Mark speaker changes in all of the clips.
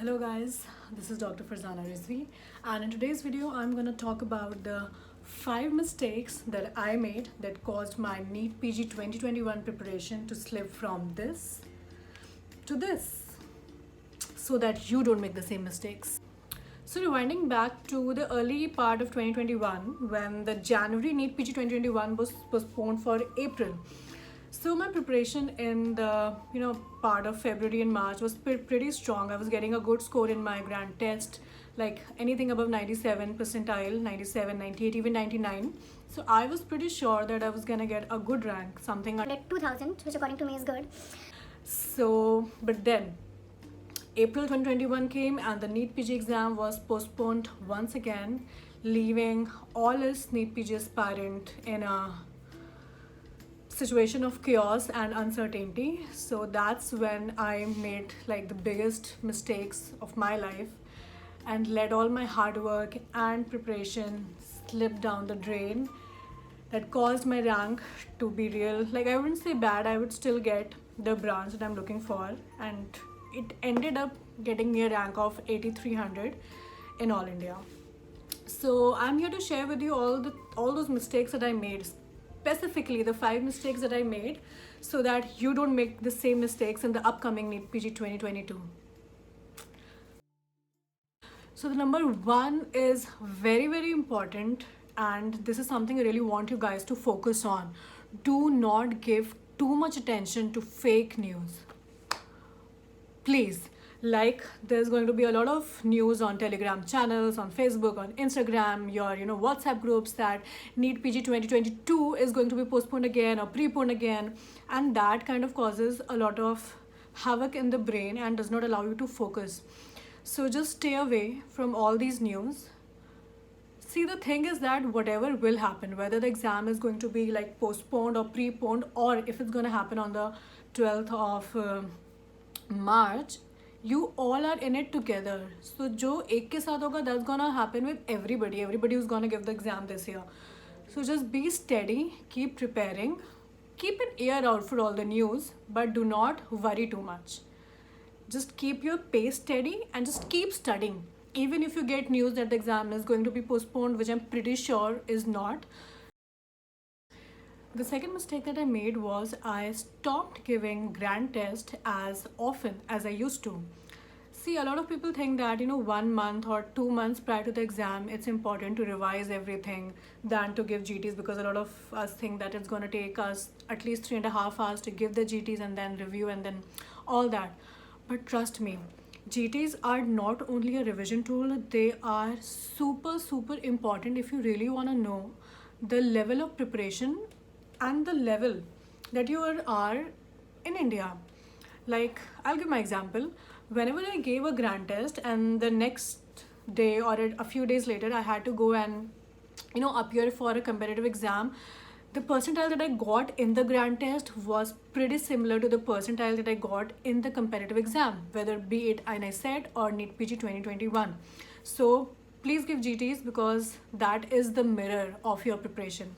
Speaker 1: Hello guys, this is Dr. Farzana Rizvi, and in today's video I'm going to talk about the 5 mistakes that I made that caused my Neet Pg 2021 preparation to slip from this to this, so that you don't make the same mistakes. So rewinding back to the early part of 2021, when the January Neet Pg 2021 was postponed for April. So my preparation in the part of February and March was pretty strong. I was getting a good score in my grand test, like anything above 97 percentile, 97, 98, even 99. So I was pretty sure that I was gonna get a good rank, something
Speaker 2: like 2000, which according to me is good.
Speaker 1: So, but then April 2021 came and the Neet PG exam was postponed once again, leaving all us Neet PG aspirant in a situation of chaos and uncertainty. So that's when I made like the biggest mistakes of my life and let all my hard work and preparation slip down the drain. That caused my rank to be real, like I wouldn't say bad, I would still get the branch that I'm looking for, and it ended up getting me a rank of 8300 in all India. So I'm here to share with you all those mistakes that I made, specifically the 5 mistakes that I made, so that you don't make the same mistakes in the upcoming Neet PG 2022. So the number 1 is very important, and this is something I really want you guys to focus on. Do not give too much attention to fake news. Please. Like there's going to be a lot of news on Telegram channels, on Facebook, on Instagram, your WhatsApp groups that Neet PG 2022 is going to be postponed again or preponed again, and that kind of causes a lot of havoc in the brain and does not allow you to focus. So just stay away from all these news. See, the thing is that whatever will happen, whether the exam is going to be like postponed or preponed, or if it's going to happen on the 12th of March, you all are in it together. So jo ek ke saath hoga, that's gonna happen with everybody who's gonna give the exam this year. So just be steady, keep preparing, keep an ear out for all the news, but do not worry too much. Just keep your pace steady and just keep studying. Even if you get news that the exam is going to be postponed, which I'm pretty sure is not. The second mistake that I made was I stopped giving grand test as often as I used to. See, a lot of people think that 1 month or 2 months prior to the exam, it's important to revise everything than to give GTs, because a lot of us think that it's going to take us at least 3.5 hours to give the GTs and then review and then all that. But trust me, GTs are not only a revision tool, they are super important if you really want to know the level of preparation and the level that you are in India. Like, I'll give my example. Whenever I gave a grand test and the next day or a few days later I had to go and appear for a competitive exam, the percentile that I got in the grand test was pretty similar to the percentile that I got in the competitive exam, whether be it NICET or Neet PG 2021. So please give GTs, because that is the mirror of your preparation.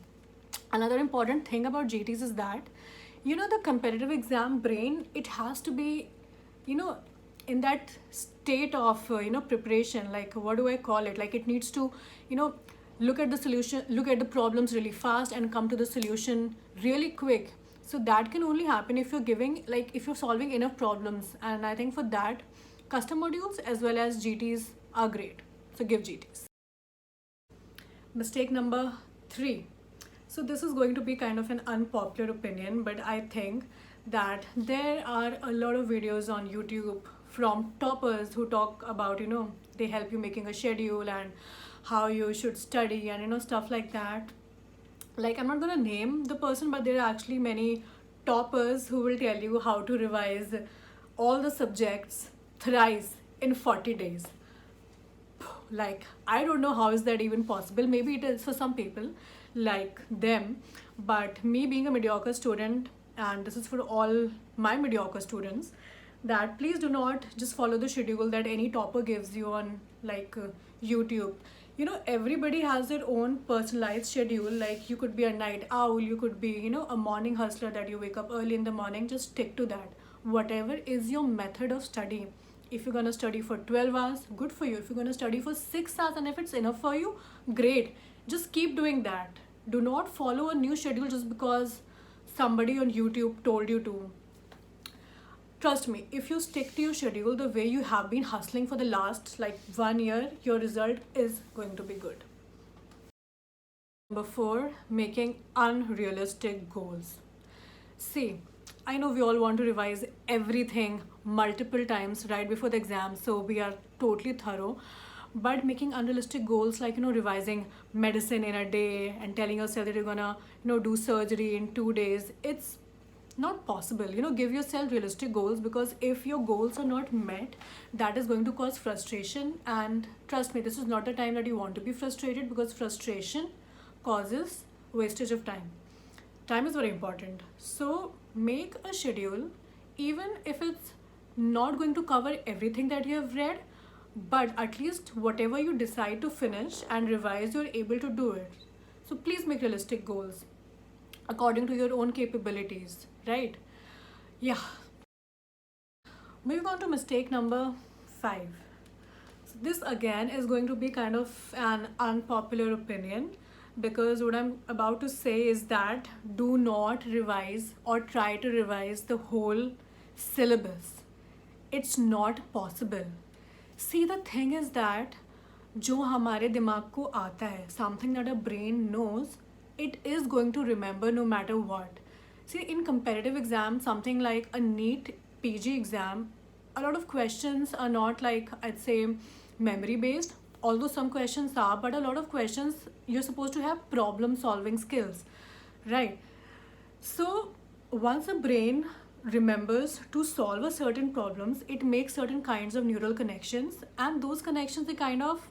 Speaker 1: Another important thing about GTs is that the competitive exam brain, it has to be in that state of preparation. Like, what do I call it, like it needs to look at the solution, look at the problems really fast and come to the solution really quick. So that can only happen if you're solving enough problems, and I think for that custom modules as well as GTs are great. So give GTs. Mistake number 3. So this is going to be kind of an unpopular opinion, but I think that there are a lot of videos on YouTube from toppers who talk about, they help you making a schedule and how you should study and stuff like that. Like, I'm not gonna name the person, but there are actually many toppers who will tell you how to revise all the subjects thrice in 40 days. Like, I don't know how is that even possible. Maybe it is for some people like them, but me being a mediocre student, and this is for all my mediocre students, that please do not just follow the schedule that any topper gives you on YouTube. Everybody has their own personalized schedule. Like, you could be a night owl, you could be a morning hustler that you wake up early in the morning. Just stick to that. Whatever is your method of study, If you're gonna study for 12 hours, good for you. If you're gonna study for 6 hours and if it's enough for you, great. Just keep doing that. Do not follow a new schedule just because somebody on YouTube told you to. Trust me, if you stick to your schedule the way you have been hustling for the last like 1 year, your result is going to be good. Number 4, making unrealistic goals. See, I know we all want to revise everything multiple times right before the exam, so we are totally thorough. But making unrealistic goals like revising medicine in a day and telling yourself that you're gonna do surgery in 2 days, it's not possible. Give yourself realistic goals, because if your goals are not met, that is going to cause frustration. And trust me, this is not the time that you want to be frustrated, because frustration causes wastage of time. Time is very important. So make a schedule, even if it's not going to cover everything that you have read, but at least whatever you decide to finish and revise, you're able to do it. So please make realistic goals according to your own capabilities, right? Yeah. Moving on to mistake number 5. So this again is going to be kind of an unpopular opinion, because what I'm about to say is that do not revise or try to revise the whole syllabus. It's not possible. See, the thing is that जो हमारे दिमाग को आता है, something that our brain knows, it is going to remember no matter what. See, in competitive exams, something like a Neet Pg exam, a lot of questions are not like, I'd say, memory based, although some questions are, but a lot of questions you're supposed to have problem solving skills, right? So once the brain remembers to solve a certain problems, it makes certain kinds of neural connections, and those connections, they kind of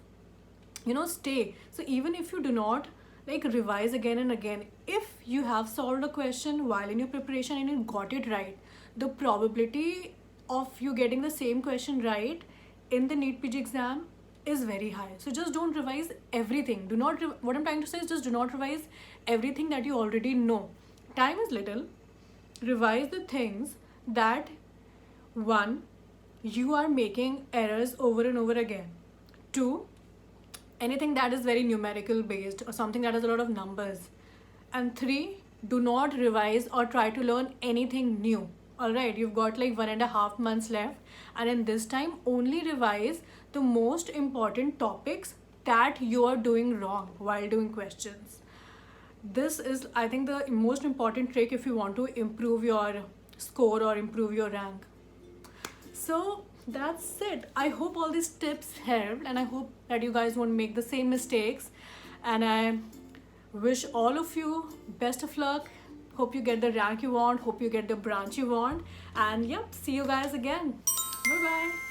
Speaker 1: stay. So even if you do not like revise again and again, if you have solved a question while in your preparation and you got it right, the probability of you getting the same question right in the Neet PG exam is very high. So just don't revise everything. Do not what I'm trying to say is, just do not revise everything that you already know. Time is little. Revise the things that, one, you are making errors over and over again. 2, anything that is very numerical based or something that has a lot of numbers. And 3, do not revise or try to learn anything new. Alright, you've got like 1.5 months left, and in this time only revise the most important topics that you are doing wrong while doing questions. This is, I think, the most important trick if you want to improve your score or improve your rank. So that's it. I hope all these tips helped, and I hope that you guys won't make the same mistakes. And I wish all of you best of luck. Hope you get the rank you want. Hope you get the branch you want. And yep, see you guys again. Bye bye.